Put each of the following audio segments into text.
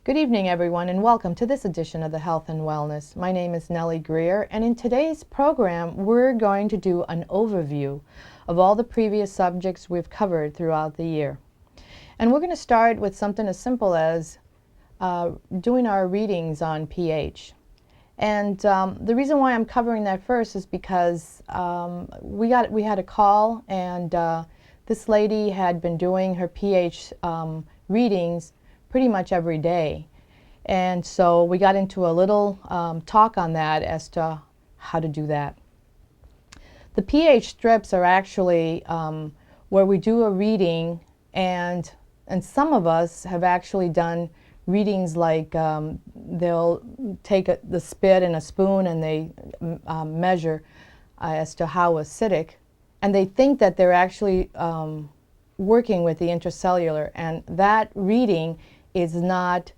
Good evening, everyone, and welcome to this edition of the Health and Wellness. My name is Nellie Greer, and in today's program, we're going to do an overview of all the previous subjects we've covered throughout the year. And we're going to start with something as simple as doing our readings on pH. And the reason why I'm covering that first is because we had a call, and this lady had been doing her pH readings pretty much every day. And so we got into a little talk on that as to how to do that. The pH strips are actually where we do a reading, and some of us have actually done readings like they'll take the spit and a spoon and they measure as to how acidic, and they think that they're actually working with the intracellular, and that reading is not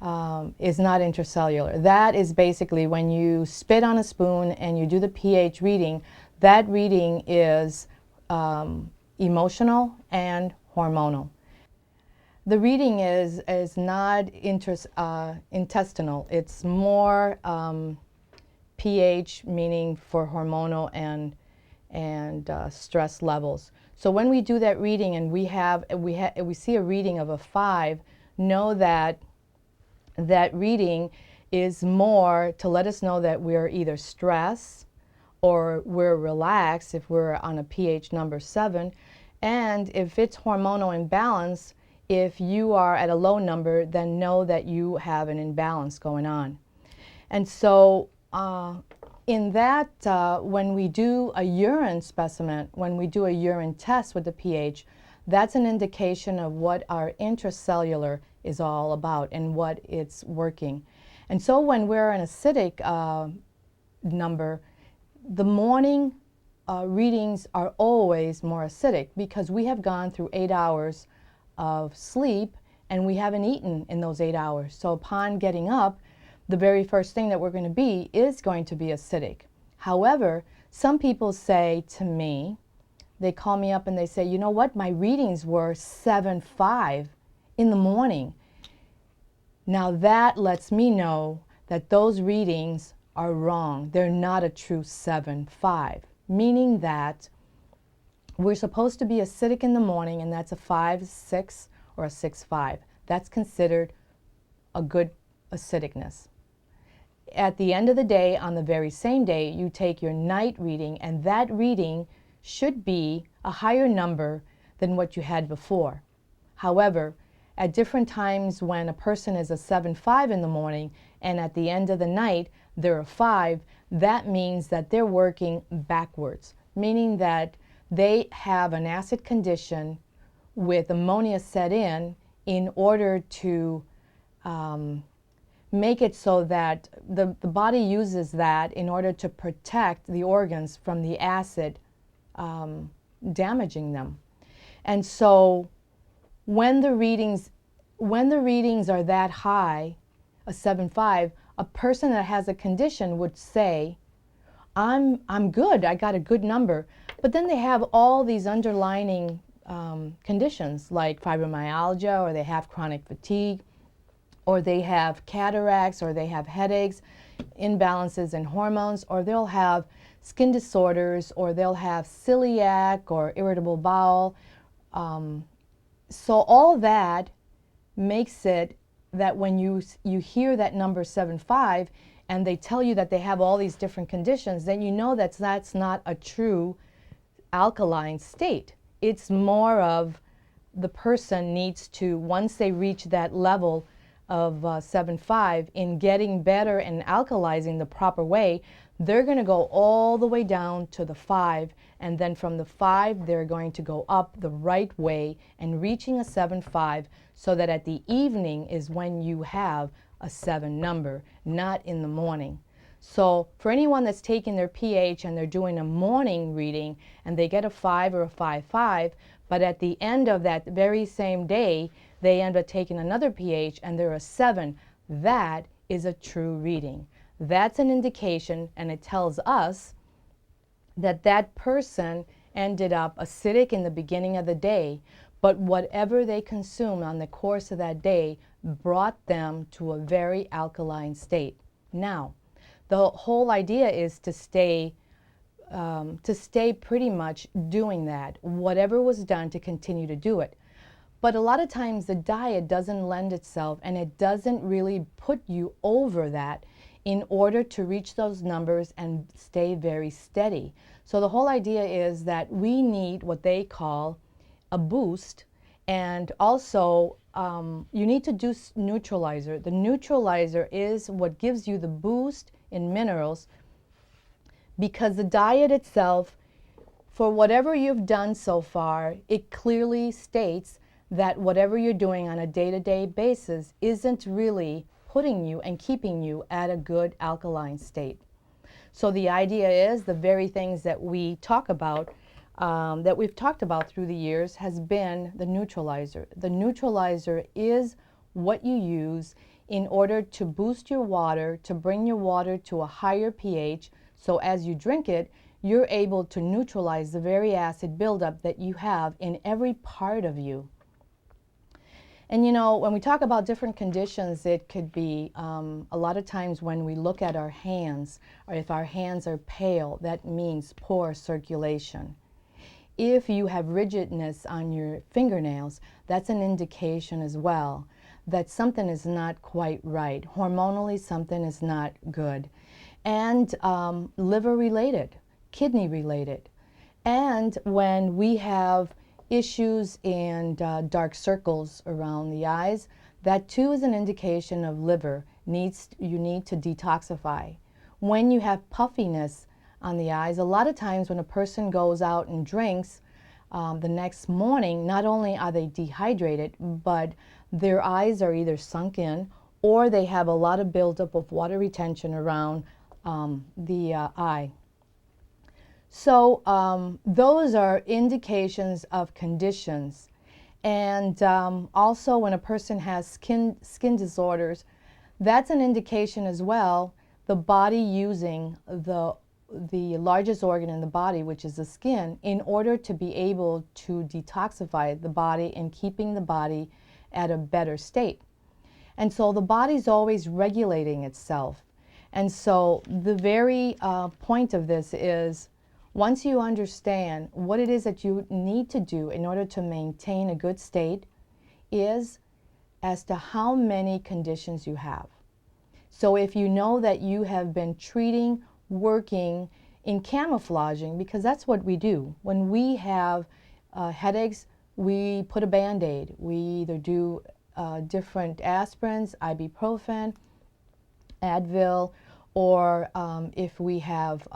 intracellular. That is basically when you spit on a spoon and you do the pH reading, that reading is emotional and hormonal. The reading is not intestinal. It's more pH, meaning for hormonal and stress levels. So when we do that reading and we see a reading of a 5, know that that reading is more to let us know that we're either stressed or we're relaxed if we're on a pH number 7. And if it's hormonal imbalance, if you are at a low number, then know that you have an imbalance going on. And so in that, when we do a urine specimen, when we do a urine test with the pH, that's an indication of what our intracellular is all about and what it's working. And so when we're an acidic number, the morning readings are always more acidic because we have gone through 8 hours of sleep and we haven't eaten in those 8 hours. So upon getting up, the very first thing that we're going to be is going to be acidic. However, some people say to me, they call me up and they say, you know what, my readings were 7.5 in the morning. Now that lets me know that those readings are wrong. They're not a true 7.5, meaning that we're supposed to be acidic in the morning, and that's a 5.6 or a 6.5. That's considered a good acidicness. At the end of the day, on the very same day, you take your night reading, and that reading should be a higher number than what you had before. However, at different times when a person is a 7.5 in the morning and at the end of the night they're a 5, that means that they're working backwards, meaning that they have an acid condition with ammonia set in order to make it so that the body uses that in order to protect the organs from the acid damaging them. And so when the readings are that high, a 7.5, a person that has a condition would say, I'm good, I got a good number. But then they have all these underlying conditions like fibromyalgia, or they have chronic fatigue, or they have cataracts, or they have headaches, imbalances in hormones, or they'll have skin disorders, or they'll have celiac or irritable bowel. So all that makes it that when you hear that number 7.5 and they tell you that they have all these different conditions, then you know that that's not a true alkaline state. It's more of the person needs to, once they reach that level of 7.5, in getting better and alkalizing the proper way, they're going to go all the way down to the 5, and then from the 5 they're going to go up the right way and reaching a 7.5, so that at the evening is when you have a 7 number, not in the morning. So for anyone that's taking their pH and they're doing a morning reading and they get a 5 or a 5.5, but at the end of that very same day they end up taking another pH and they're a 7, that is a true reading. That's an indication, and it tells us that that person ended up acidic in the beginning of the day, but whatever they consume on the course of that day brought them to a very alkaline state. Now, the whole idea is to stay pretty much doing that, whatever was done, to continue to do it. But a lot of times the diet doesn't lend itself, and it doesn't really put you over that in order to reach those numbers and stay very steady. So the whole idea is that we need what they call a boost, and also you need to do neutralizer. The neutralizer is what gives you the boost in minerals, because the diet itself, for whatever you've done so far, it clearly states that whatever you're doing on a day-to-day basis isn't really putting you and keeping you at a good alkaline state. So the idea is the very things that we talk about, that we've talked about through the years, has been the neutralizer. The neutralizer is what you use in order to boost your water, to bring your water to a higher pH, so as you drink it, you're able to neutralize the very acid buildup that you have in every part of you. And you know, when we talk about different conditions, it could be a lot of times when we look at our hands, or if our hands are pale, that means poor circulation. If you have rigidness on your fingernails, that's an indication as well that something is not quite right. Hormonally, something is not good. And liver related, kidney related. And when we have issues and dark circles around the eyes, that too is an indication of liver. You need to detoxify. When you have puffiness on the eyes, a lot of times when a person goes out and drinks, the next morning, not only are they dehydrated, but their eyes are either sunk in, or they have a lot of buildup of water retention around the eye. So those are indications of conditions. And also when a person has skin disorders, that's an indication as well, the body using the largest organ in the body, which is the skin, in order to be able to detoxify the body and keeping the body at a better state. And so the body's always regulating itself. And so the very point of this is, once you understand what it is that you need to do in order to maintain a good state, is as to how many conditions you have. So if you know that you have been treating, working in camouflaging, because that's what we do. When we have headaches, we put a Band-Aid. We either do different aspirins, ibuprofen, Advil, or if we have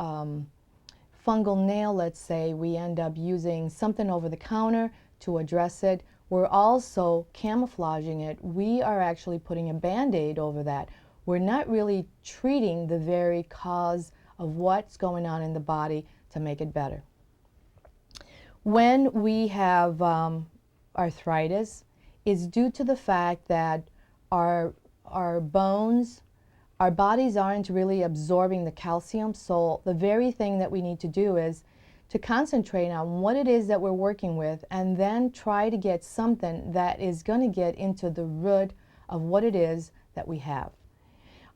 fungal nail, let's say, we end up using something over the counter to address it. We're also camouflaging it. We are actually putting a Band-Aid over that. We're not really treating the very cause of what's going on in the body to make it better. When we have arthritis, it's due to the fact that our bones, our bodies aren't really absorbing the calcium. So the very thing that we need to do is to concentrate on what it is that we're working with, and then try to get something that is going to get into the root of what it is that we have.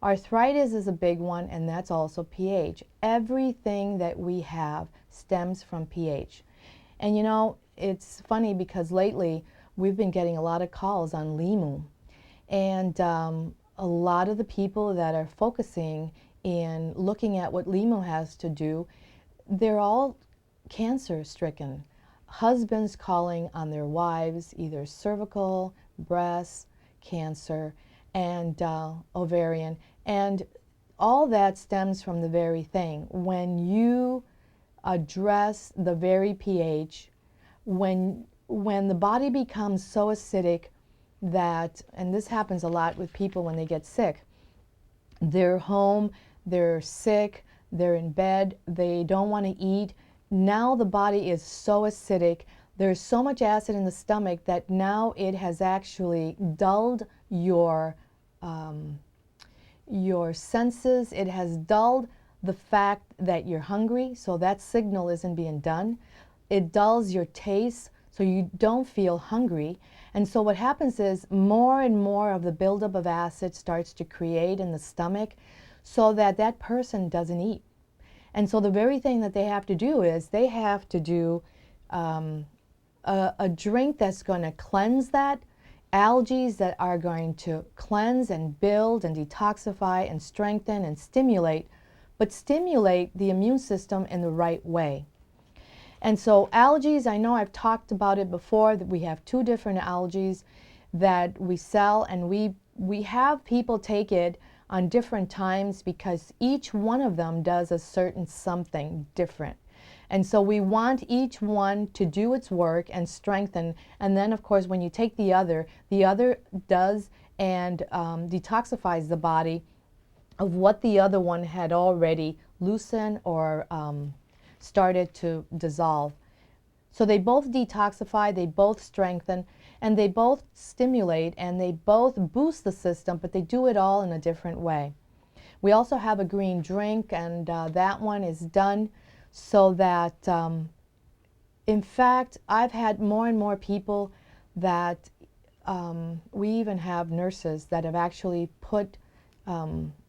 Arthritis is a big one, and that's also pH. Everything that we have stems from pH. And you know, it's funny because lately we've been getting a lot of calls on Limu. And a lot of the people that are focusing in looking at what Limu has to do, they're all cancer stricken. Husbands calling on their wives, either cervical, breast cancer, and ovarian. And all that stems from the very thing. When you address the very pH, when the body becomes so acidic that, and this happens a lot with people when they get sick, they're home, they're sick, they're in bed, they don't want to eat. Now the body is so acidic, there's so much acid in the stomach that now it has actually dulled your senses. It has dulled the fact that you're hungry, so that signal isn't being done. It dulls your taste, so you don't feel hungry. And so what happens is more and more of the buildup of acid starts to create in the stomach so that that person doesn't eat. And so the very thing that they have to do is they have to do a drink that's going to cleanse that, algae that are going to cleanse and build and detoxify and strengthen and stimulate, but stimulate the immune system in the right way. And so algae, I know I've talked about it before, that we have 2 different algae that we sell, and we have people take it on different times because each one of them does a certain something different. And so we want each one to do its work and strengthen. And then, of course, when you take the other does and detoxifies the body of what the other one had already loosened or started to dissolve. So they both detoxify, they both strengthen, and they both stimulate, and they both boost the system, but they do it all in a different way. We also have a green drink, and that one is done so that, in fact, I've had more and more people that we even have nurses that have actually put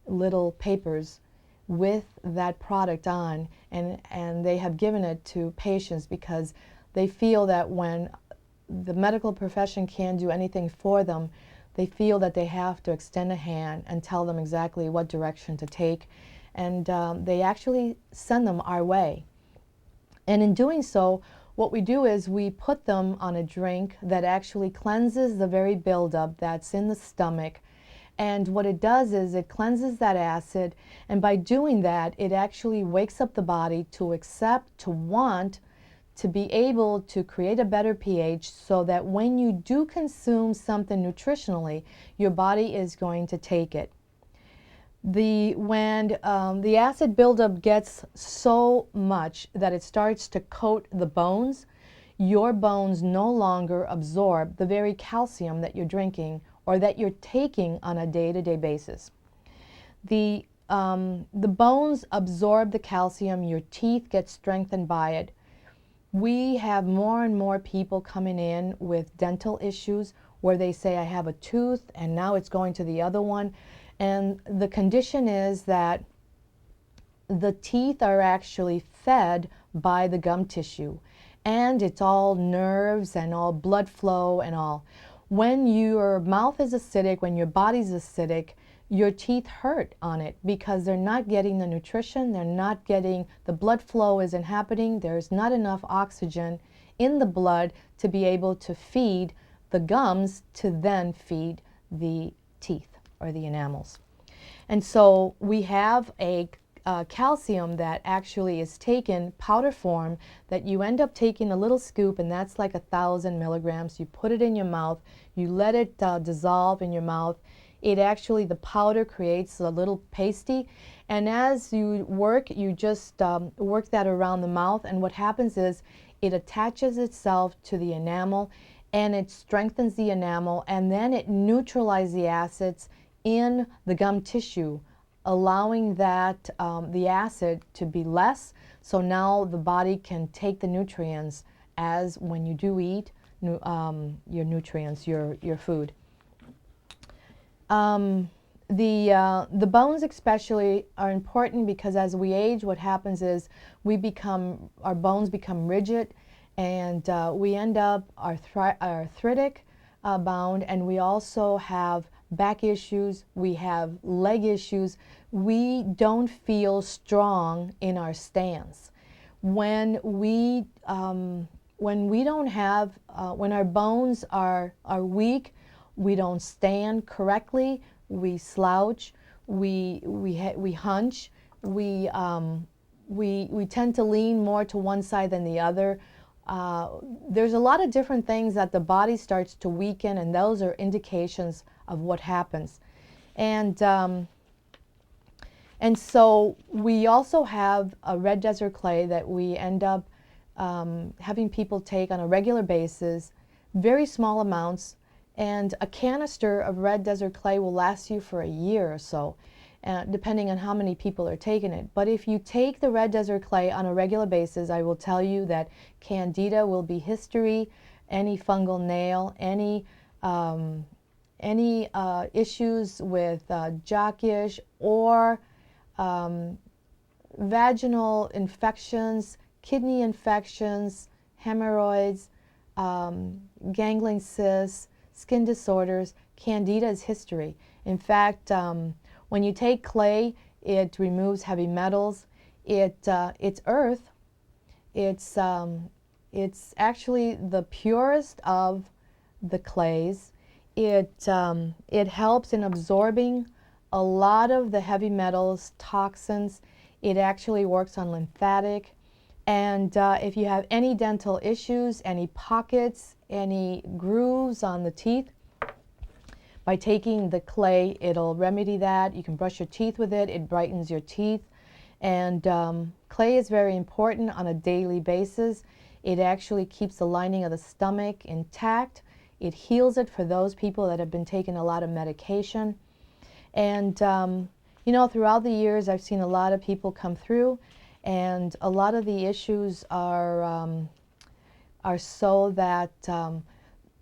little papers with that product on, and they have given it to patients because they feel that when the medical profession can't do anything for them, they feel that they have to extend a hand and tell them exactly what direction to take, and they actually send them our way. And in doing so, what we do is we put them on a drink that actually cleanses the very buildup that's in the stomach. And what it does is it cleanses that acid, and by doing that, it actually wakes up the body to accept, to want, to be able to create a better pH so that when you do consume something nutritionally, your body is going to take it. When the acid buildup gets so much that it starts to coat the bones, your bones no longer absorb the very calcium that you're drinking or that you're taking on a day-to-day basis. The bones absorb the calcium, your teeth get strengthened by it. We have more and more people coming in with dental issues where they say, I have a tooth and now it's going to the other one. And the condition is that the teeth are actually fed by the gum tissue, and it's all nerves and all blood flow and all. When your mouth is acidic, when your body's acidic, your teeth hurt on it because they're not getting the nutrition, they're not getting, the blood flow isn't happening, there's not enough oxygen in the blood to be able to feed the gums to then feed the teeth or the enamels. And so we have a calcium that actually is taken powder form that you end up taking a little scoop, and that's like 1,000 milligrams. You put it in your mouth, you let it dissolve in your mouth. It actually, the powder creates a little pasty, and as you work, you just work that around the mouth, and what happens is it attaches itself to the enamel and it strengthens the enamel, and then it neutralizes the acids in the gum tissue, allowing that the acid to be less, so now the body can take the nutrients as when you do eat your nutrients, your food. The bones especially are important because as we age, what happens is our bones become rigid, and we end up arthritic bound, and we also have back issues, we have leg issues. We don't feel strong in our stance. When our bones are weak, we don't stand correctly, we slouch, we hunch, we tend to lean more to one side than the other. There's a lot of different things that the body starts to weaken, and those are indications of what happens. And so we also have a red desert clay that we end up having people take on a regular basis, very small amounts, and a canister of red desert clay will last you for a year or so, depending on how many people are taking it. But if you take the red desert clay on a regular basis, I will tell you that Candida will be history, any fungal nail, any issues with jock-ish or vaginal infections, kidney infections, hemorrhoids, gangling cysts, skin disorders. Candida is history. In fact, when you take clay, it removes heavy metals. It's earth. It's actually the purest of the clays. It helps in absorbing a lot of the heavy metals, toxins. It actually works on lymphatic. And if you have any dental issues, any pockets, any grooves on the teeth, by taking the clay, it'll remedy that. You can brush your teeth with it. It brightens your teeth. And clay is very important on a daily basis. It actually keeps the lining of the stomach intact. It heals it for those people that have been taking a lot of medication. And you know, throughout the years, I've seen a lot of people come through, and a lot of the issues are so that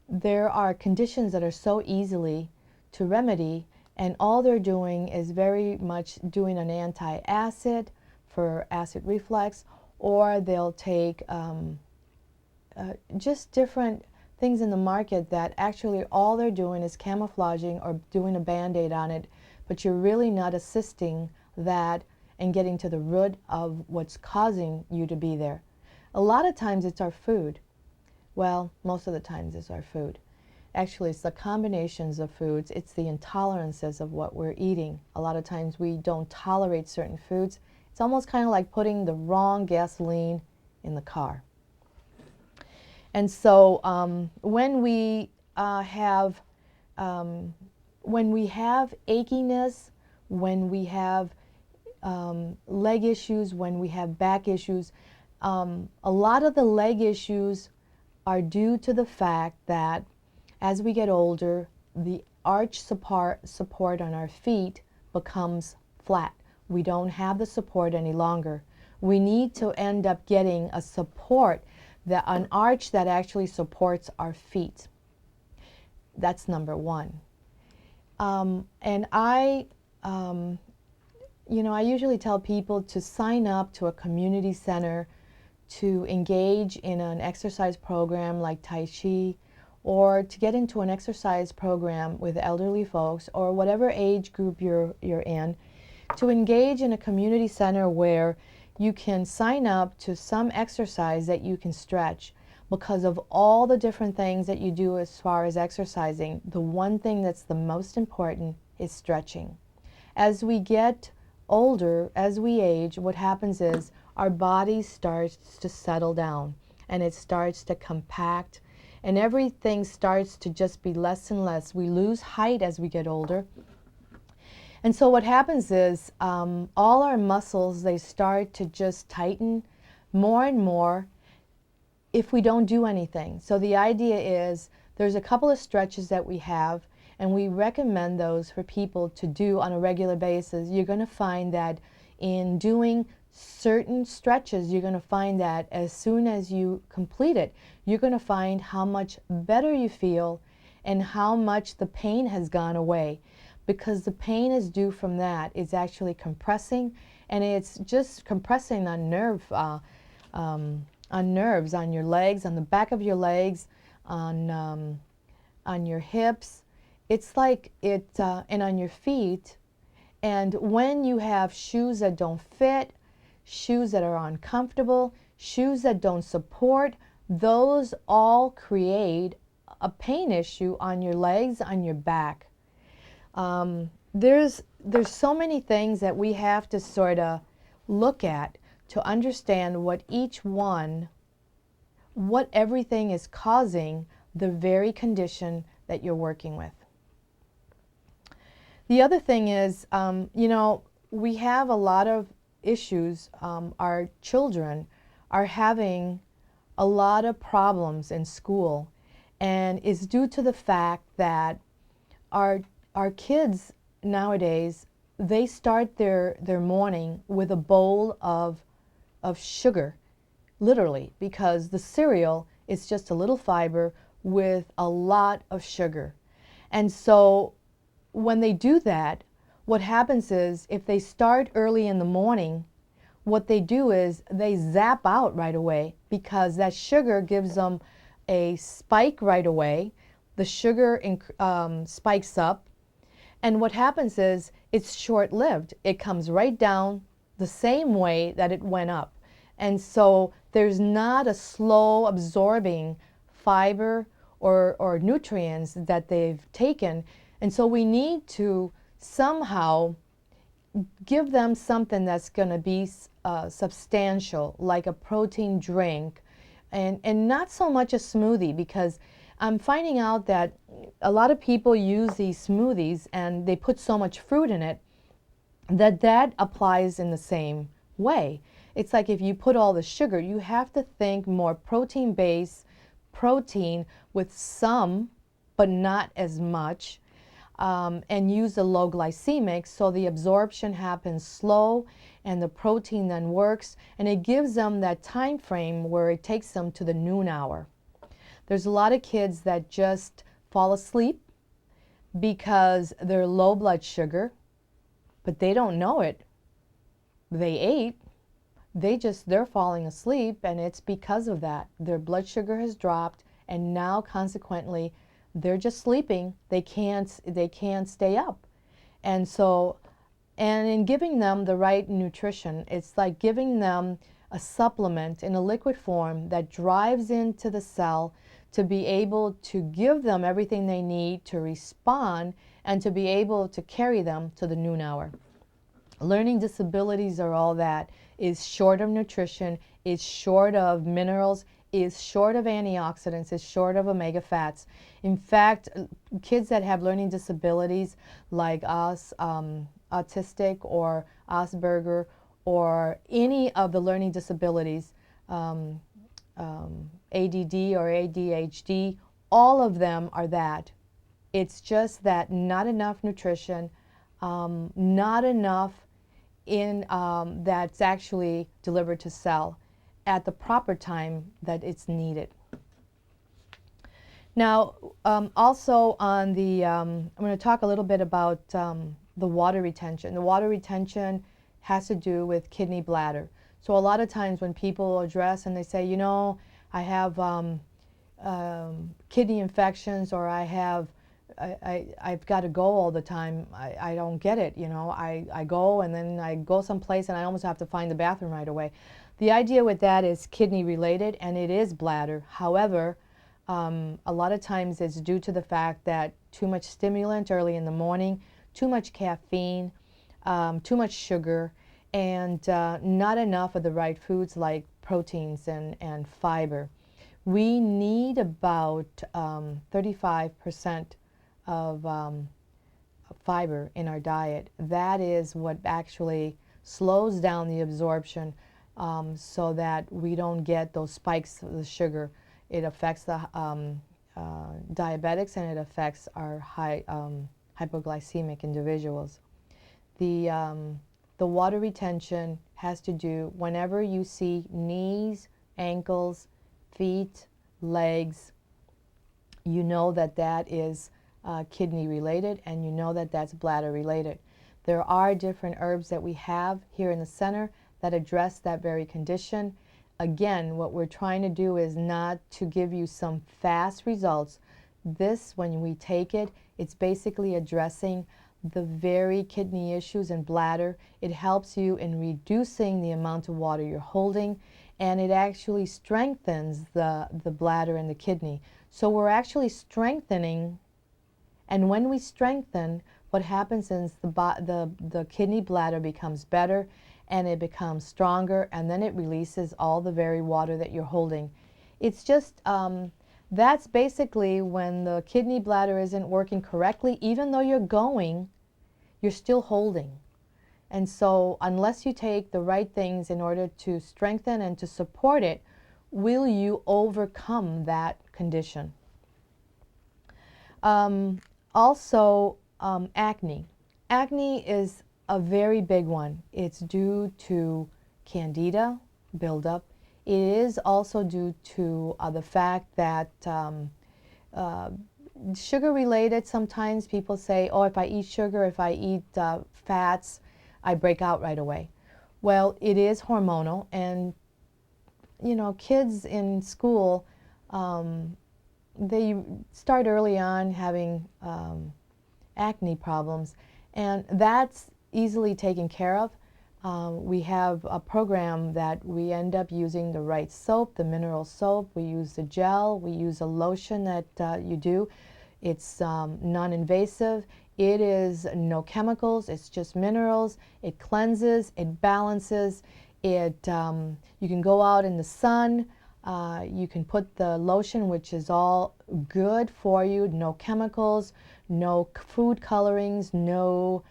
there are conditions that are so easily to remedy, and all they're doing is very much doing an anti-acid for acid reflux, or they'll take just different things in the market that actually all they're doing is camouflaging or doing a band-aid on it, but you're really not assisting that and getting to the root of what's causing you to be there. A lot of times it's our food. Well, most of the times it's our food. Actually, it's the combinations of foods. It's the intolerances of what we're eating. A lot of times we don't tolerate certain foods. It's almost kind of like putting the wrong gasoline in the car. And so when we have achiness, when we have leg issues, when we have back issues, a lot of the leg issues are due to the fact that as we get older, the arch support on our feet becomes flat. We don't have the support any longer. We need to end up getting a support, an arch that actually supports our feet. That's number one. And I usually tell people to sign up to a community center to engage in an exercise program like Tai Chi, or to get into an exercise program with elderly folks or whatever age group you're in, to engage in a community center where you can sign up to some exercise that you can stretch. Because of all the different things that you do as far as exercising, the one thing that's the most important is stretching. As we get older, as we age, what happens is our body starts to settle down and it starts to compact, and everything starts to just be less and less. We lose height as we get older. And so what happens is all our muscles, they start to just tighten more and more if we don't do anything. So the idea is there's a couple of stretches that we have, and we recommend those for people to do on a regular basis. You're going to find that in doing certain stretches, you're going to find that as soon as you complete it, you're going to find how much better you feel and how much the pain has gone away. Because the pain is due from that. It's actually compressing, and it's just compressing on nerves, on your legs, on the back of your legs, on your hips. It's like it, and on your feet. And when you have shoes that don't fit, shoes that are uncomfortable, shoes that don't support, those all create a pain issue on your legs, on your back. There's so many things that we have to sort of look at to understand what everything is causing the very condition that you're working with. The other thing is, we have a lot of issues. Our children are having a lot of problems in school, and it's due to the fact that our kids nowadays, they start their morning with a bowl of sugar, literally, because the cereal It's just a little fiber with a lot of sugar. And so when they do that, what happens is if they start early in the morning, what they do is they zap out right away because that sugar gives them a spike right away. The sugar spikes up, and what happens is it's short-lived. It comes right down the same way that it went up. And so there's not a slow absorbing fiber or nutrients that they've taken. And so we need to somehow give them something that's going to be substantial, like a protein drink, and not so much a smoothie, because I'm finding out that a lot of people use these smoothies and they put so much fruit in it that applies in the same way. It's like if you put all the sugar, you have to think more protein-based, protein with some, but not as much, and use a low glycemic so the absorption happens slow and the protein then works, and it gives them that time frame where it takes them to the noon hour. There's a lot of kids that just fall asleep because they're low blood sugar, but they don't know it. They ate, they're falling asleep, and it's because of that. Their blood sugar has dropped, and now consequently they're just sleeping. They can't stay up. And so, and in giving them the right nutrition, it's like giving them a supplement in a liquid form that drives into the cell to be able to give them everything they need to respond and to be able to carry them to the noon hour. Learning disabilities or all that is short of nutrition, is short of minerals, is short of antioxidants, is short of omega fats. In fact, kids that have learning disabilities like us, autistic or Asperger, or any of the learning disabilities, ADD or ADHD, all of them are that. It's just that not enough nutrition, not enough in that's actually delivered to cell at the proper time that it's needed. Now, also on the, I'm going to talk a little bit about the water retention. The water retention has to do with kidney bladder. So a lot of times when people address and they say, you know, I have kidney infections, or I've got to go all the time. I don't get it, you know. I go and then I go someplace and I almost have to find the bathroom right away. The idea with that is kidney related, and it is bladder. However, a lot of times it's due to the fact that too much stimulant early in the morning, too much caffeine, too much sugar, and not enough of the right foods like proteins and fiber. We need about 35% of fiber in our diet. That is what actually slows down the absorption, so that we don't get those spikes of the sugar. It affects the diabetics, and it affects our hypoglycemic individuals. The water retention has to do whenever you see knees, ankles, feet, legs, you know that that is kidney related, and you know that that's bladder related. There are different herbs that we have here in the center that address that very condition. Again, what we're trying to do is not to give you some fast results. This, when we take it, it's basically addressing the very kidney issues and bladder. It helps you in reducing the amount of water you're holding, and it actually strengthens the bladder and the kidney. So we're actually strengthening, and when we strengthen, what happens is the kidney bladder becomes better, and it becomes stronger, and then it releases all the very water that you're holding. It's just, that's basically when the kidney bladder isn't working correctly. Even though you're going, you're still holding. And so unless you take the right things in order to strengthen and to support it, will you overcome that condition? Also, acne. Acne is a very big one. It's due to Candida buildup. It is also due to the fact that sugar related, sometimes people say, oh, if I eat sugar, if I eat fats, I break out right away. Well, it is hormonal, and you know, kids in school, they start early on having acne problems, and that's easily taken care of. We have a program that we end up using the right soap, the mineral soap. We use the gel. We use a lotion that you do. It's non-invasive. It is no chemicals. It's just minerals. It cleanses. It balances. You can go out in the sun. You can put the lotion, which is all good for you. No chemicals, no food colorings, no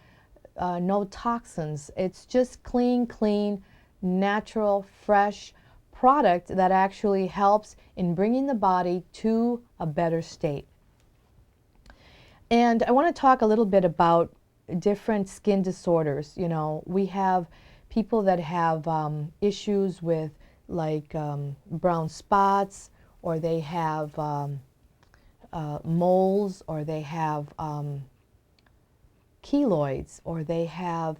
toxins. It's just clean, natural, fresh product that actually helps in bringing the body to a better state. And I want to talk a little bit about different skin disorders. You know, we have people that have issues with like brown spots, or they have moles, or they have keloids, or they have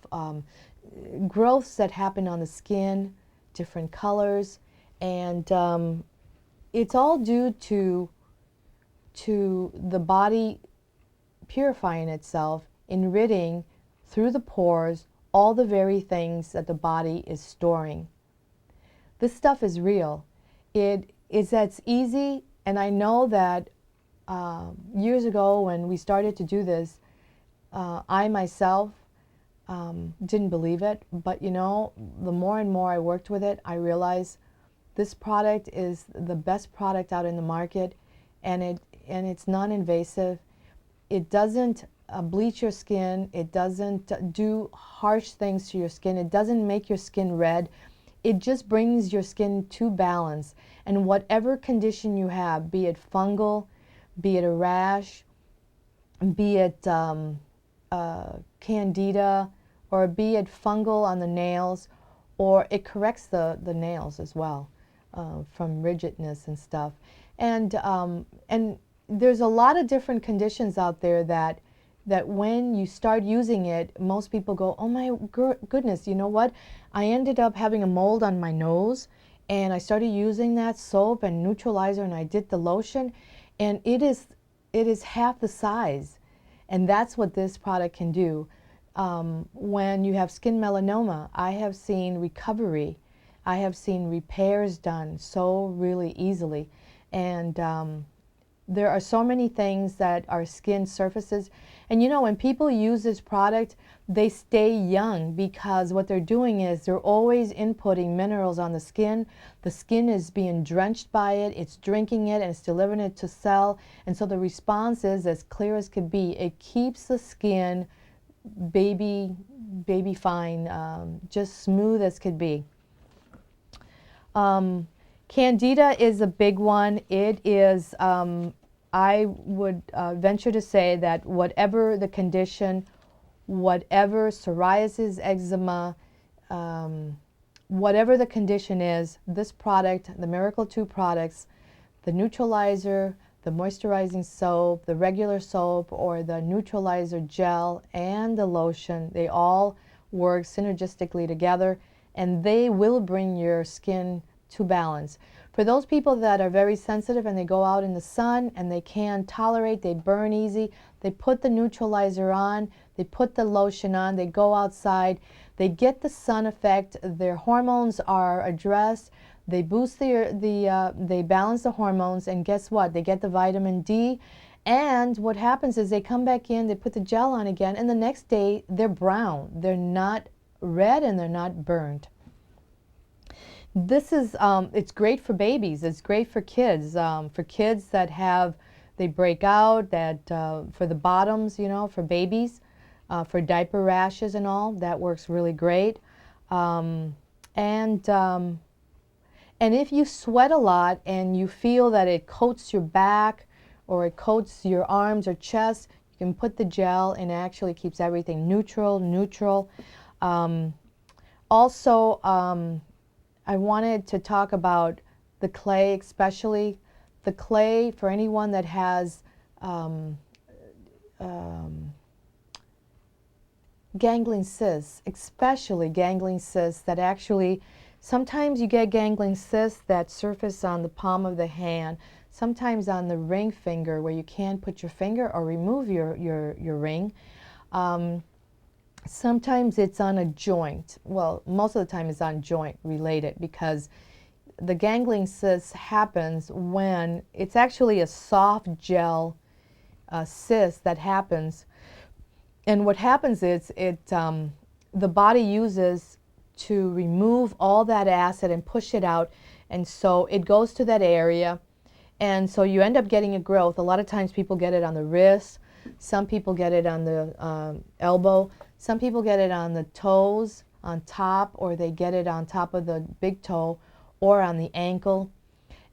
growths that happen on the skin, different colors, and it's all due to the body purifying itself, enriching through the pores all the very things that the body is storing. This stuff is real. That's easy, and I know that years ago when we started to do this, I myself didn't believe it, but you know, the more and more I worked with it, I realized this product is the best product out in the market, and it's non-invasive. It doesn't bleach your skin. It doesn't do harsh things to your skin. It doesn't make your skin red. It just brings your skin to balance. And whatever condition you have, be it fungal, be it a rash, be it Candida, or be it fungal on the nails, or it corrects the nails as well from rigidness and stuff. And there's a lot of different conditions out there that when you start using it, most people go, oh my goodness, you know what? I ended up having a mold on my nose, and I started using that soap and neutralizer, and I did the lotion, and it is half the size. And that's what this product can do. When you have skin melanoma, I have seen recovery. I have seen repairs done so really easily. And there are so many things that our skin surfaces. And you know, when people use this product, they stay young, because what they're doing is they're always inputting minerals on the skin. The skin is being drenched by it, it's drinking it, and it's delivering it to cell. And so the response is as clear as could be. It keeps the skin baby fine, just smooth as could be. Candida is a big one. It is, I would venture to say that whatever the condition, whatever psoriasis, eczema, whatever the condition is, this product, the Miracle 2 products, the neutralizer, the moisturizing soap, the regular soap, or the neutralizer gel, and the lotion, they all work synergistically together, and they will bring your skin to balance. For those people that are very sensitive and they go out in the sun and they can't tolerate, they burn easy, they put the neutralizer on, they put the lotion on, they go outside, they get the sun effect, their hormones are addressed, they boost they balance the hormones, and guess what? They get the vitamin D, and what happens is they come back in, they put the gel on again, and the next day they're brown. They're not red and they're not burned. This is, it's great for babies, it's great for kids that have, they break out, that for the bottoms, you know, for babies, for diaper rashes and all, that works really great. And if you sweat a lot and you feel that it coats your back or it coats your arms or chest, you can put the gel, and it actually keeps everything neutral. Also, I wanted to talk about the clay, especially the clay for anyone that has ganglion cysts, especially ganglion cysts that actually, sometimes you get ganglion cysts that surface on the palm of the hand, sometimes on the ring finger where you can't put your finger or remove your ring. Sometimes it's on a joint. Well, most of the time it's on joint related, because the ganglion cyst happens when it's actually a soft gel cyst that happens. And what happens is the body uses to remove all that acid and push it out, and so it goes to that area, and so you end up getting a growth. A lot of times people get it on the wrist, some people get it on the elbow, some people get it on the toes on top, or they get it on top of the big toe or on the ankle.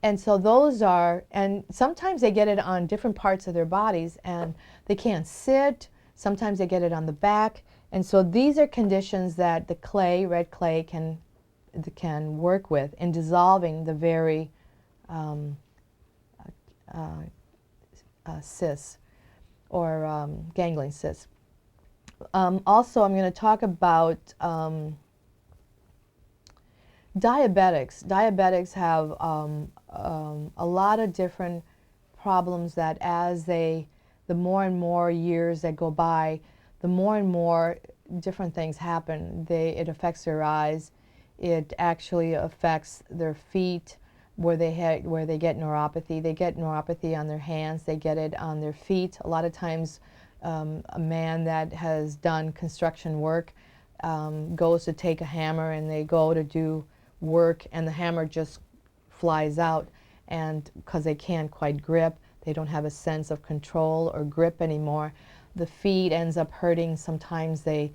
And so those are, and sometimes they get it on different parts of their bodies and they can't sit. Sometimes they get it on the back. And so these are conditions that the clay, red clay, can work with in dissolving the very cysts or ganglion cysts. Also, I'm going to talk about diabetics. Diabetics have a lot of different problems that the more and more years that go by, the more and more different things happen. It affects their eyes. It actually affects their feet, where they get neuropathy. They get neuropathy on their hands. They get it on their feet. A lot of times, a man that has done construction work goes to take a hammer, and they go to do work, and the hammer just flies out, and because they can't quite grip, they don't have a sense of control or grip anymore. The feet ends up hurting. Sometimes there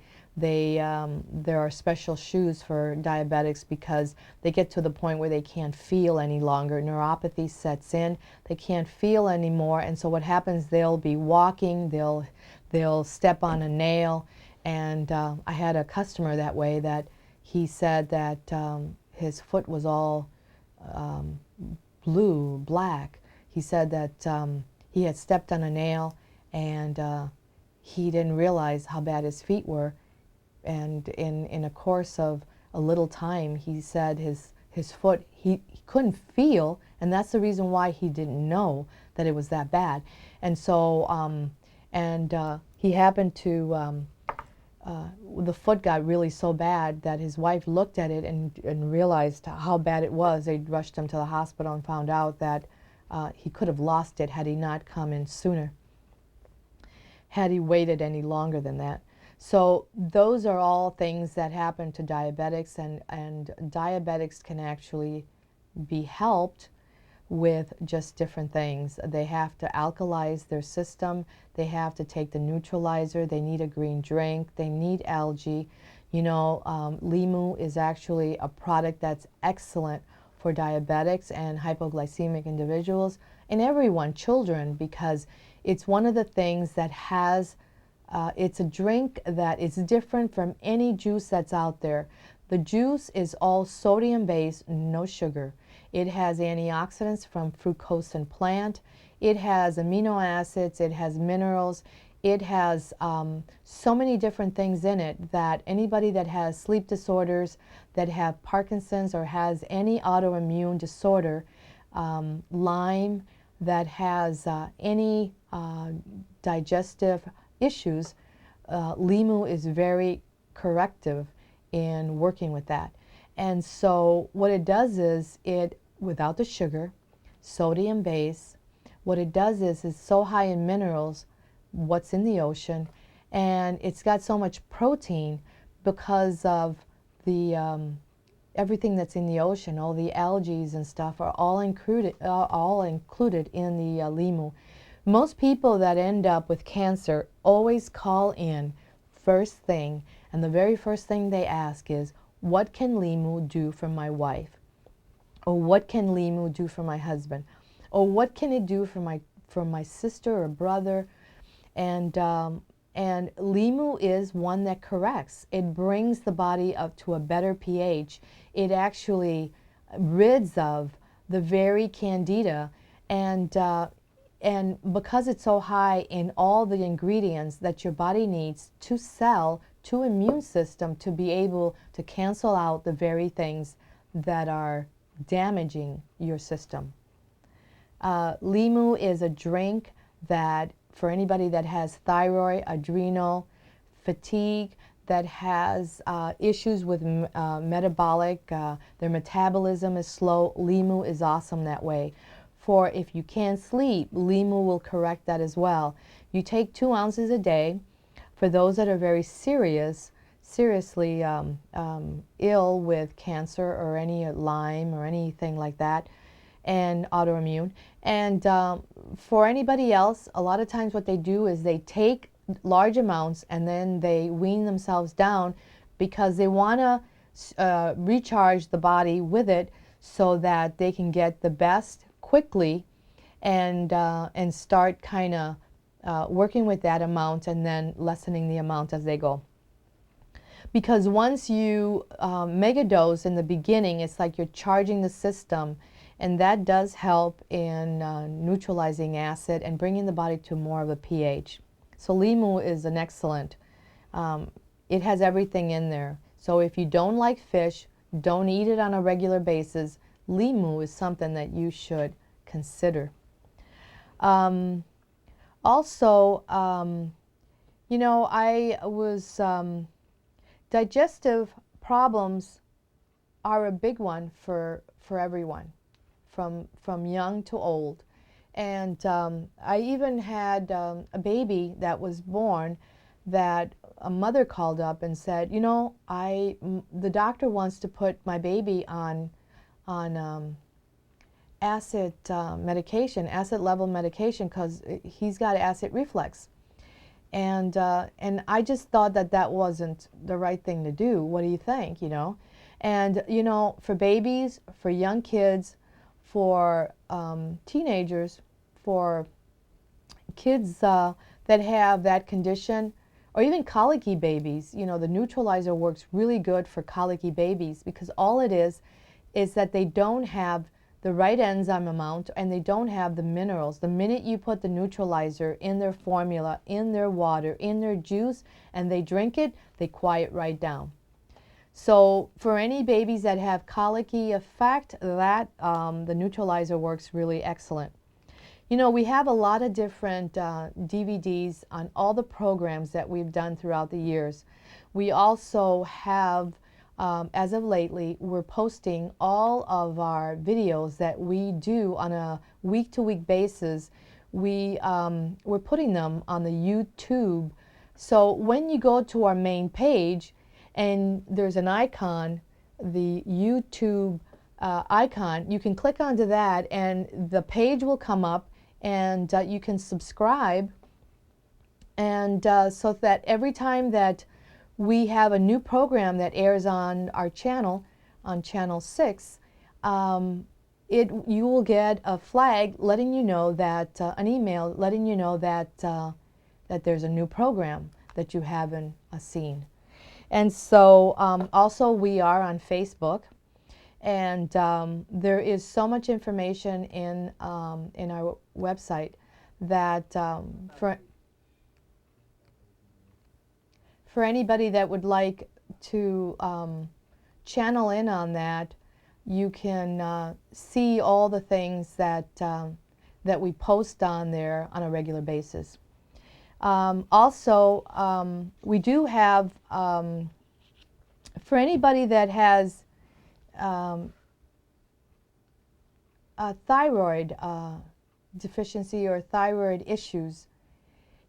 are special shoes for diabetics because they get to the point where they can't feel any longer. Neuropathy sets in. They can't feel anymore, and so what happens? They'll be walking. They'll step on a nail, and I had a customer that way that he said that his foot was all black. He said that he had stepped on a nail, and he didn't realize how bad his feet were. And in a course of a little time, he said his foot, he couldn't feel, and that's the reason why he didn't know that it was that bad. And so, he happened to, the foot got really so bad that his wife looked at it and realized how bad it was. They rushed him to the hospital and found out that he could have lost it had he not come in sooner, had he waited any longer than that. So those are all things that happen to diabetics, and diabetics can actually be helped with just different things. They have to alkalize their system. They have to take the neutralizer. They need a green drink. They need algae. You know, Limu is actually a product that's excellent for diabetics and hypoglycemic individuals, and everyone, children, because it's one of the things that has it's a drink that is different from any juice that's out there. The juice is all sodium-based, no sugar. It has antioxidants from fructose and plant. It has amino acids. It has minerals. It has so many different things in it that anybody that has sleep disorders, that have Parkinson's or has any autoimmune disorder, Lyme, that has any digestive issues, Limu is very corrective in working with that. And so what it does is, without the sugar, sodium base, what it does is it's so high in minerals, what's in the ocean, and it's got so much protein because of the everything that's in the ocean. All the algae and stuff are all included in the Limu. Most people that end up with cancer always call in first thing, and the very first thing they ask is, what can Limu do for my wife? Or what can Limu do for my husband? Or what can it do for my sister or brother? And And Limu is one that corrects. It brings the body up to a better pH. It actually rids of the very Candida, and because it's so high in all the ingredients that your body needs to cell, to immune system, to be able to cancel out the very things that are damaging your system. Limu is a drink that for anybody that has thyroid, adrenal, fatigue, that has issues with metabolic, their metabolism is slow, Limu is awesome that way. For if you can't sleep, Limu will correct that as well. You take 2 ounces a day. For those that are very seriously ill with cancer or any Lyme or anything like that, and autoimmune. And for anybody else, a lot of times what they do is they take large amounts and then they wean themselves down because they want to recharge the body with it so that they can get the best quickly and start kind of working with that amount and then lessening the amount as they go. Because once you mega dose in the beginning, it's like you're charging the system, and that does help in neutralizing acid and bringing the body to more of a pH. So Limu is an excellent, it has everything in there. So if you don't like fish, don't eat it on a regular basis, Limu is something that you should consider. Also, you know, I was, digestive problems are a big one for everyone, from young to old. And I even had a baby that was born that a mother called up and said, you know, the doctor wants to put my baby on acid medication, acid level medication, because he's got acid reflux. And I just thought that that wasn't the right thing to do. What do you think, you know? And, you know, for babies, for young kids, for teenagers, for kids that have that condition, or even colicky babies, you know, the neutralizer works really good for colicky babies because all it is that they don't have the right enzyme amount and they don't have the minerals. The minute you put the neutralizer in their formula, in their water, in their juice, and they drink it, they quiet right down. So for any babies that have colicky effect, that the neutralizer works really excellent. You know, we have a lot of different DVDs on all the programs that we've done throughout the years. We also have, as of lately, we're posting all of our videos that we do on a week-to-week basis. We're putting them on the YouTube. So when you go to our main page and there's an icon, the YouTube icon, you can click onto that and the page will come up, and you can subscribe, and so that every time that we have a new program that airs on our channel, on channel 6, you will get a flag letting you know that, an email letting you know that, that there's a new program that you haven't seen. And so also we are on Facebook. And there is so much information in our website that for anybody that would like to channel in on that, you can see all the things that that we post on there on a regular basis. Also, we do have for anybody that has a thyroid deficiency or thyroid issues.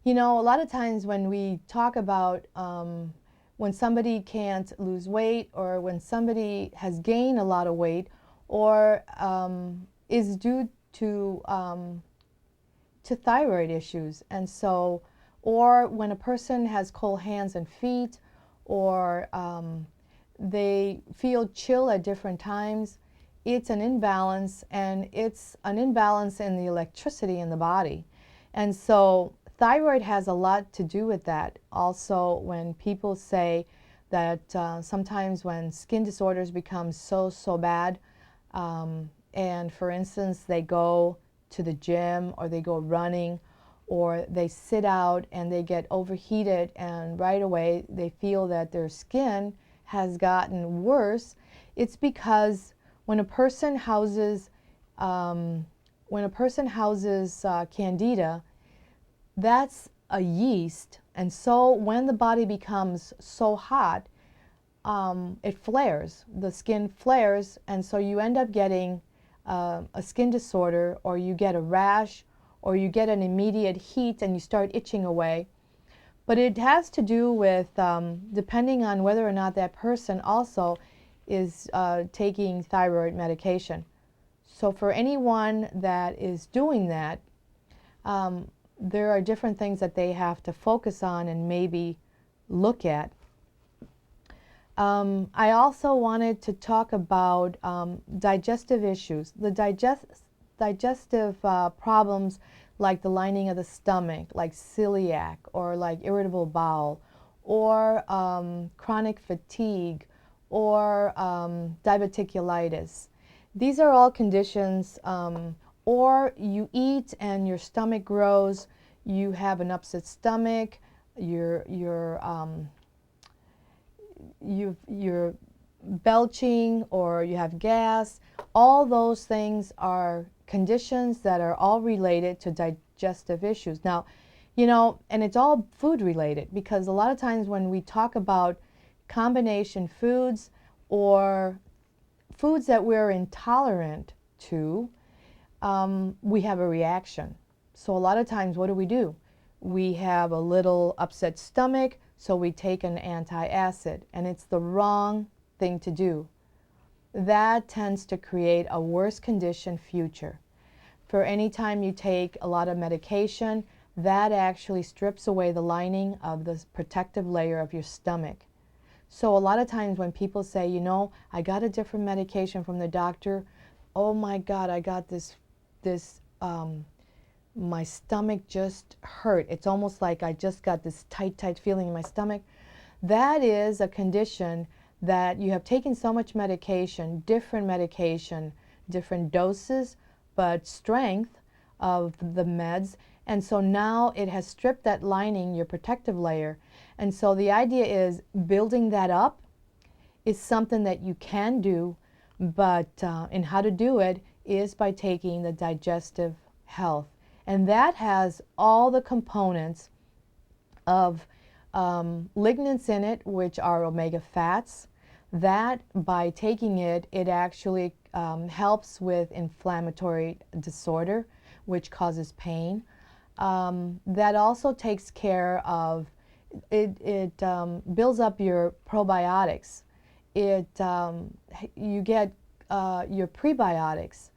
You know, a lot of times when we talk about when somebody can't lose weight, or when somebody has gained a lot of weight, or is due to thyroid issues, and so, or when a person has cold hands and feet, or they feel chill at different times, it's an imbalance, and it's an imbalance in the electricity in the body. And so thyroid has a lot to do with that. Also, when people say that sometimes when skin disorders become so bad, and for instance they go to the gym or they go running or they sit out and they get overheated and right away they feel that their skin has gotten worse, it's because when a person houses Candida, that's a yeast, and so when the body becomes so hot, it flares. The skin flares, and so you end up getting a skin disorder, or you get a rash, or you get an immediate heat and you start itching away. But it has to do with, depending on whether or not that person also is taking thyroid medication. So for anyone that is doing that, there are different things that they have to focus on and maybe look at. I also wanted to talk about digestive issues. The digestive problems like the lining of the stomach, like celiac, or like irritable bowel, or chronic fatigue, or diverticulitis. These are all conditions, or you eat and your stomach grows, you have an upset stomach, you're belching, or you have gas. All those things are conditions that are all related to digestive issues. Now, you know, and it's all food related, because a lot of times when we talk about combination foods or foods that we're intolerant to, we have a reaction. So a lot of times, what do? We have a little upset stomach, so we take an antacid, and it's the wrong thing to do. That tends to create a worse condition future. For any time you take a lot of medication, that actually strips away the lining of the protective layer of your stomach. So a lot of times when people say, you know, I got a different medication from the doctor, oh my God, I got my stomach just hurt. It's almost like I just got this tight feeling in my stomach. That is a condition that you have taken so much medication, different doses, but strength of the meds. And so now it has stripped that lining, your protective layer. And so the idea is building that up is something that you can do, but and how to do it is by taking the digestive health. And that has all the components of lignans in it, which are omega fats. That by taking it, it actually helps with inflammatory disorder, which causes pain. That also takes care of, it builds up your probiotics. You get your prebiotics.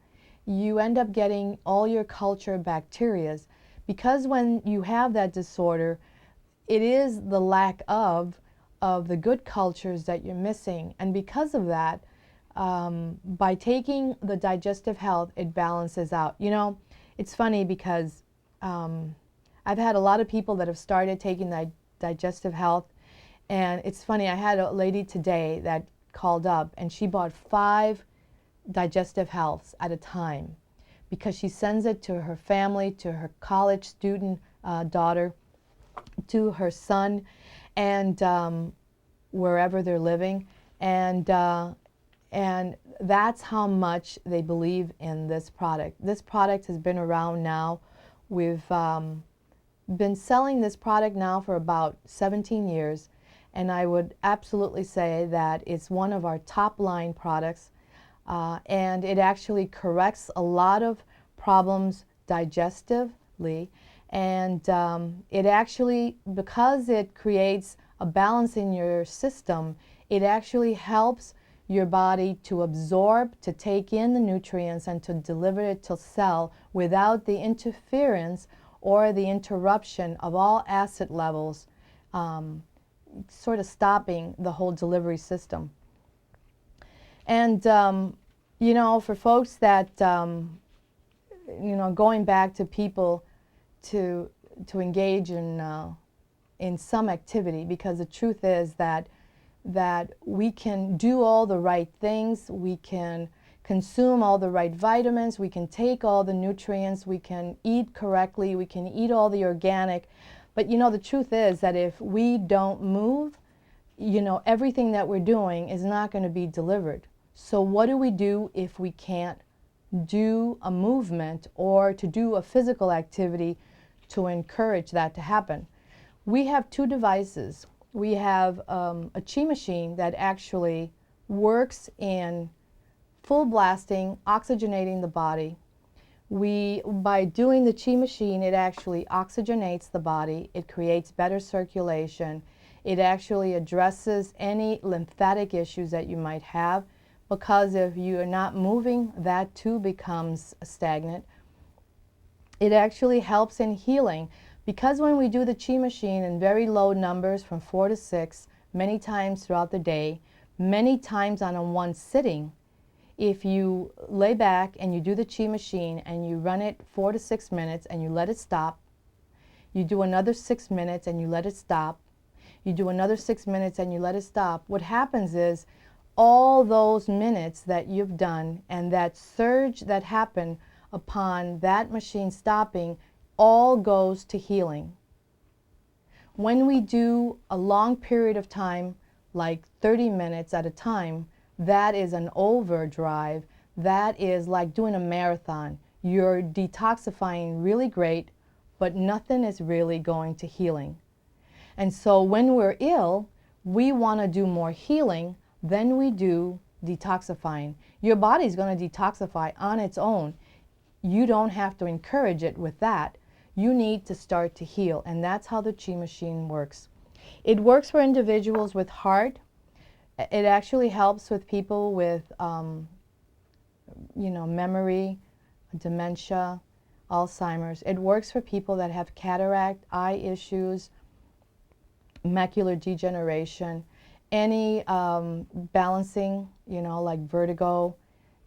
You end up getting all your culture bacteria, because when you have that disorder, it is the lack of the good cultures that you're missing. And because of that, by taking the digestive health, it balances out. You know, it's funny because I've had a lot of people that have started taking the digestive health, and it's funny, I had a lady today that called up and she bought 5 digestive healths at a time, because she sends it to her family, to her college student daughter, to her son, and wherever they're living, and that's how much they believe in this product. This product has been around now. We've been selling this product now for about 17 years, and I would absolutely say that it's one of our top line products. And it actually corrects a lot of problems digestively, and it actually, because it creates a balance in your system, it actually helps your body to absorb, to take in the nutrients, and to deliver it to cell without the interference or the interruption of all acid levels, sort of stopping the whole delivery system. And you know, for folks that, you know, going back to people to engage in some activity, because the truth is that we can do all the right things, we can consume all the right vitamins, we can take all the nutrients, we can eat correctly, we can eat all the organic, but you know, the truth is that if we don't move, you know, everything that we're doing is not going to be delivered. So what do we do if we can't do a movement or to do a physical activity to encourage that to happen? We have two devices. We have a chi machine that actually works in full blasting, oxygenating the body. By doing the chi machine, it actually oxygenates the body, it creates better circulation, it actually addresses any lymphatic issues that you might have, because if you are not moving, that too becomes stagnant. It actually helps in healing, because when we do the chi machine in very low numbers from 4 to 6, many times throughout the day, many times on a one sitting, if you lay back and you do the chi machine and you run it 4 to 6 minutes and you let it stop, you do another 6 minutes and you let it stop, you do another 6 minutes and you let it stop, what happens is all those minutes that you've done and that surge that happened upon that machine stopping all goes to healing. When we do a long period of time, like 30 minutes at a time, that is an overdrive. That is like doing a marathon. You're detoxifying really great, but nothing is really going to healing. And so when we're ill, we want to do more healing than we do detoxifying. Your body's going to detoxify on its own. You don't have to encourage it with that. You need to start to heal, and that's how the chi machine works. It works for individuals with heart. It actually helps with people with, memory, dementia, Alzheimer's. It works for people that have cataract, eye issues, macular degeneration, any balancing, like vertigo.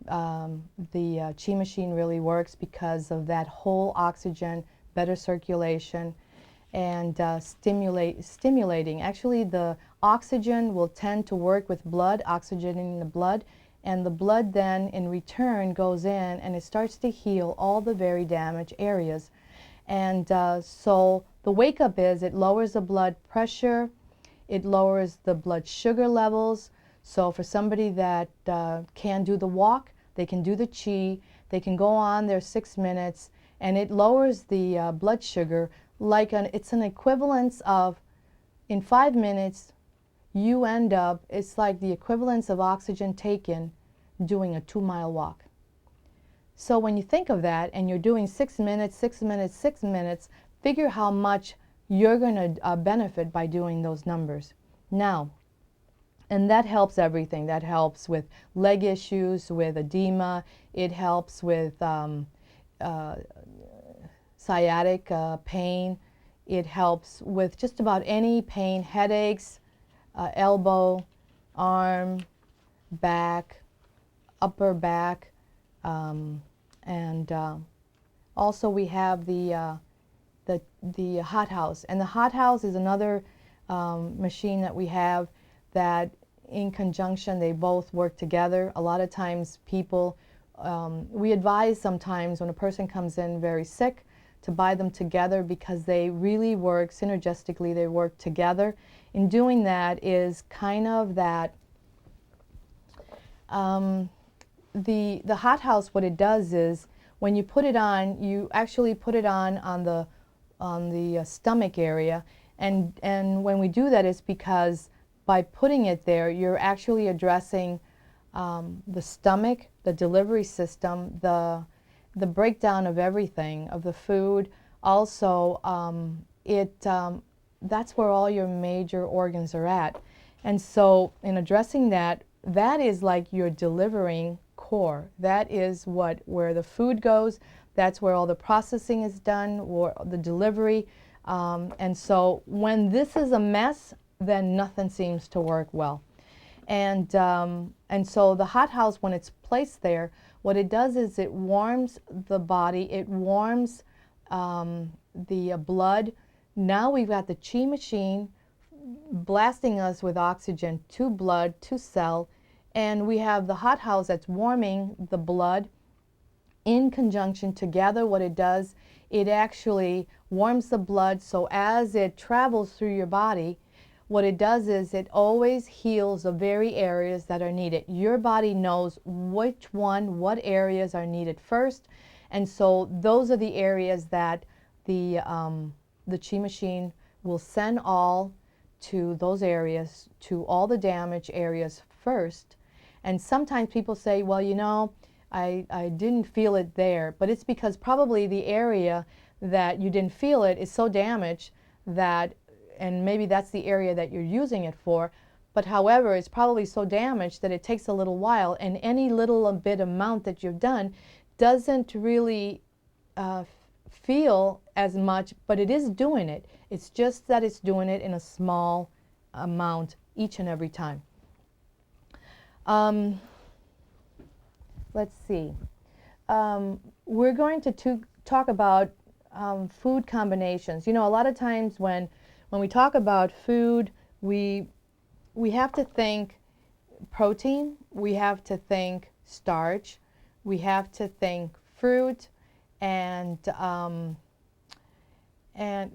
The chi machine really works because of that whole oxygen, better circulation, and stimulating. Actually, the oxygen will tend to work with blood, oxygenating the blood, and the blood then in return goes in and it starts to heal all the very damaged areas. And so the wake up is it lowers the blood pressure, it lowers the blood sugar levels. So for somebody that can do the walk, they can do the chi, they can go on their 6 minutes, and it lowers the blood sugar like it's an equivalence of, in 5 minutes, you end up, it's like the equivalence of oxygen taken doing a 2-mile walk. So when you think of that and you're doing 6 minutes, 6 minutes, 6 minutes, figure how much you're going to benefit by doing those numbers. Now, and that helps everything. That helps with leg issues, with edema. It helps with sciatic pain. It helps with just about any pain, headaches, elbow, arm, back, upper back, and also we have the hot house. And the hot house is another machine that we have that in conjunction they both work together. A lot of times people, we advise sometimes when a person comes in very sick to buy them together because they really work synergistically, they work together. In doing that is kind of that, the hot house, what it does is when you put it on, you actually put it on the stomach area, and when we do that it's because by putting it there you're actually addressing the stomach, the delivery system, the breakdown of everything, of the food. Also, that's where all your major organs are at. And so in addressing that, that is like your delivering core. That is where the food goes. That's where all the processing is done, or the delivery. And so when this is a mess, then nothing seems to work well. And so the hot house, when it's placed there, what it does is it warms the body, it warms the blood. Now we've got the chi machine blasting us with oxygen to blood, to cell, and we have the hothouse that's warming the blood in conjunction together. What it does, it actually warms the blood, so as it travels through your body, what it does is it always heals the very areas that are needed. Your body knows which one, what areas are needed first, and so those are the areas that the chi machine will send all to those areas, to all the damaged areas first. And sometimes people say, well, you know, I didn't feel it there, but it's because probably the area that you didn't feel it is so damaged that, and maybe that's the area that you're using it for, but however, it's probably so damaged that it takes a little while, and any little bit amount that you've done doesn't really feel as much, but it is doing it. It's just that it's doing it in a small amount each and every time. Let's see. We're going to talk about food combinations. You know, a lot of times when we talk about food, we have to think protein, we have to think starch, we have to think fruit, and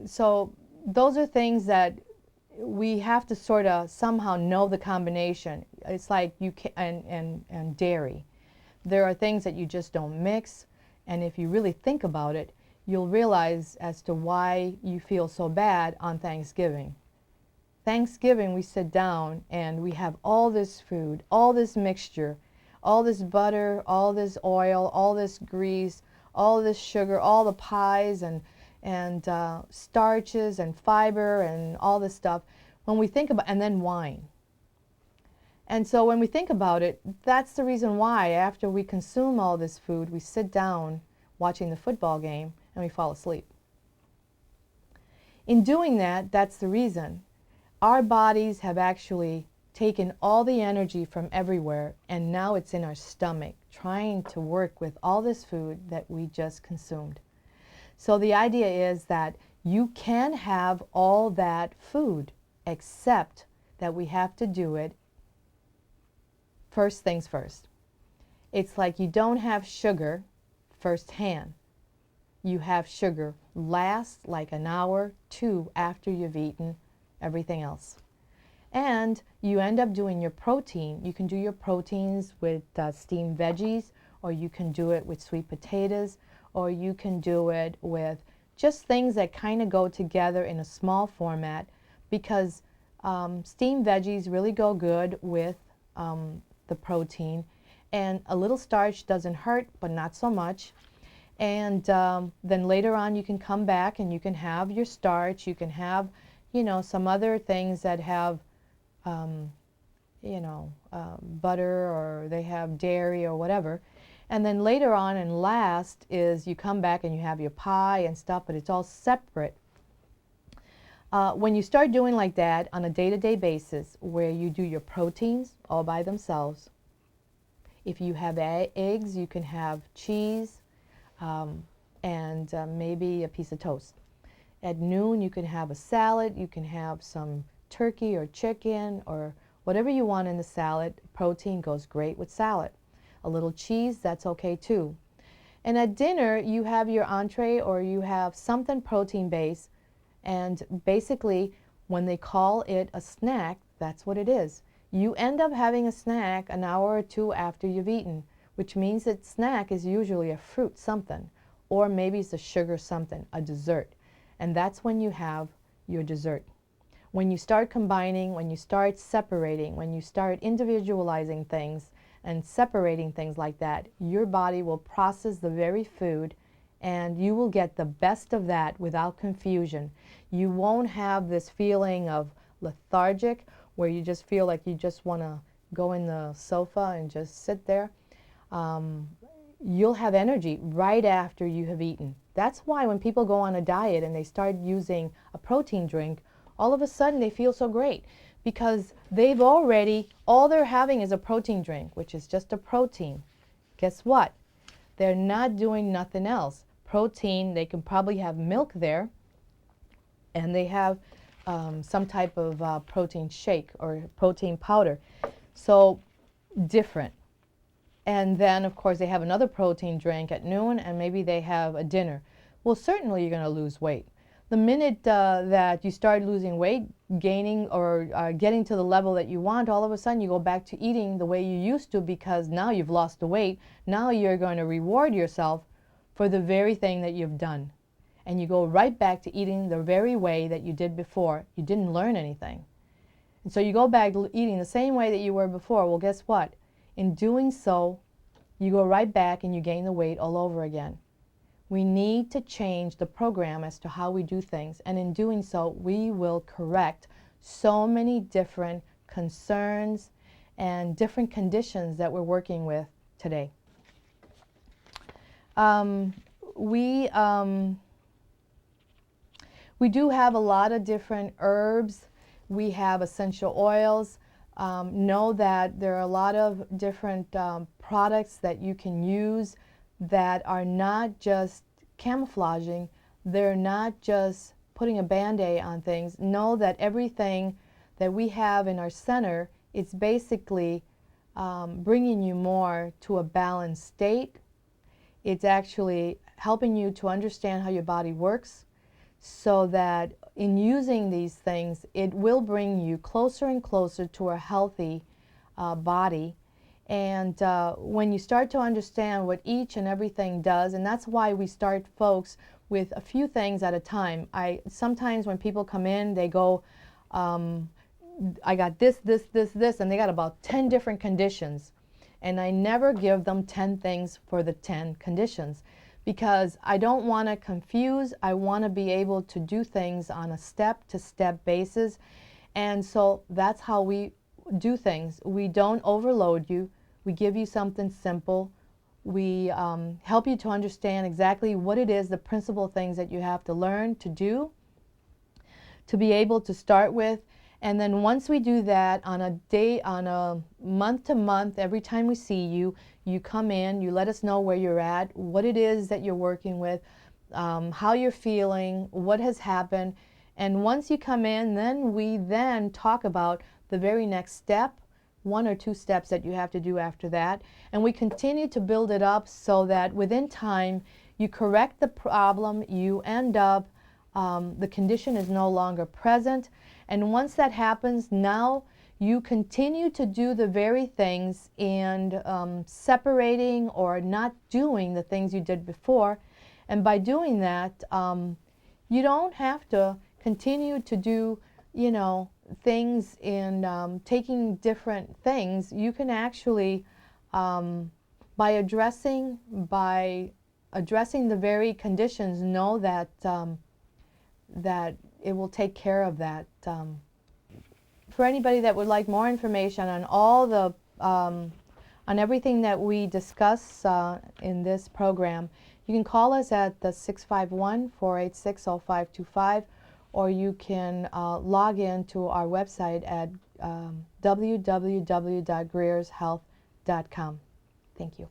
so those are things that we have to sort of somehow know the combination. It's like you can, and dairy. There are things that you just don't mix, and if you really think about it, you'll realize as to why you feel so bad on Thanksgiving. Thanksgiving, we sit down and we have all this food, all this mixture, all this butter, all this oil, all this grease, all this sugar, all the pies and starches and fiber and all this stuff. When we think about, and then wine. And so when we think about it, that's the reason why after we consume all this food, we sit down watching the football game and we fall asleep. In doing that, that's the reason. Our bodies have actually taken all the energy from everywhere, and now it's in our stomach trying to work with all this food that we just consumed. So the idea is that you can have all that food, except that we have to do it first things first. It's like you don't have sugar firsthand. You have sugar last, like an hour, 2 after you've eaten everything else. And you end up doing your protein. You can do your proteins with steamed veggies, or you can do it with sweet potatoes, or you can do it with just things that kind of go together in a small format, because steamed veggies really go good with the protein, and a little starch doesn't hurt, but not so much. And then later on you can come back and you can have your starch, you can have, you know, some other things that have butter, or they have dairy or whatever. And then later on and last is you come back and you have your pie and stuff, but it's all separate. When you start doing like that on a day-to-day basis, where you do your proteins all by themselves, if you have eggs, you can have cheese and maybe a piece of toast. At noon, you can have a salad, you can have some turkey or chicken or whatever you want in the salad. Protein goes great with salad. A little cheese, that's okay too. And at dinner, you have your entree, or you have something protein-based. And basically, when they call it a snack, that's what it is. You end up having a snack an hour or 2 after you've eaten, which means that snack is usually a fruit something, or maybe it's a sugar something, a dessert. And that's when you have your dessert. When you start combining, when you start separating, when you start individualizing things and separating things like that, your body will process the very food, and you will get the best of that without confusion. You won't have this feeling of lethargic, where you just feel like you just want to go in the sofa and just sit there. You'll have energy right after you have eaten. That's why when people go on a diet and they start using a protein drink, all of a sudden they feel so great, because they've already, all they're having is a protein drink, which is just a protein. Guess what? They're not doing nothing else. protein. They can probably have milk there, and they have some type of protein shake or protein powder. So different. And then, of course, they have another protein drink at noon, and maybe they have a dinner. Well, certainly you're going to lose weight. The minute that you start losing weight, gaining or getting to the level that you want, all of a sudden you go back to eating the way you used to, because now you've lost the weight. Now you're going to reward yourself for the very thing that you've done. And you go right back to eating the very way that you did before. You didn't learn anything. And so you go back to eating the same way that you were before. Well, guess what? In doing so, you go right back and you gain the weight all over again. We need to change the program as to how we do things, and in doing so, we will correct so many different concerns and different conditions that we're working with today. We do have a lot of different herbs. We have essential oils. Know that there are a lot of different products that you can use that are not just camouflaging. They're not just putting a Band-Aid on things. Know that everything that we have in our center, it's basically bringing you more to a balanced state. It's actually helping you to understand how your body works, so that in using these things, it will bring you closer and closer to a healthy body. And when you start to understand what each and everything does, and that's why we start folks with a few things at a time. Sometimes when people come in, they go, I got this, and they got about 10 different conditions. And I never give them 10 things for the 10 conditions, because I don't want to confuse. I want to be able to do things on a step-to-step basis. And so that's how we do things. We don't overload you. We give you something simple. We help you to understand exactly what it is, the principal things that you have to learn to do, to be able to start with. And then once we do that on a month to month, every time we see you, you come in, you let us know where you're at, what it is that you're working with, how you're feeling, what has happened. And once you come in, then we then talk about the very next step, 1 or 2 steps that you have to do after that. And we continue to build it up so that within time, you correct the problem, you end up, the condition is no longer present. And once that happens, now you continue to do the very things and separating or not doing the things you did before. And by doing that, you don't have to continue to do, you know, things in taking different things. You can actually, by addressing the very conditions, know that that it will take care of that. For anybody that would like more information on all the on everything that we discuss in this program, you can call us at the 651-486-0525, or you can log in to our website at www.greershealth.com. Thank you.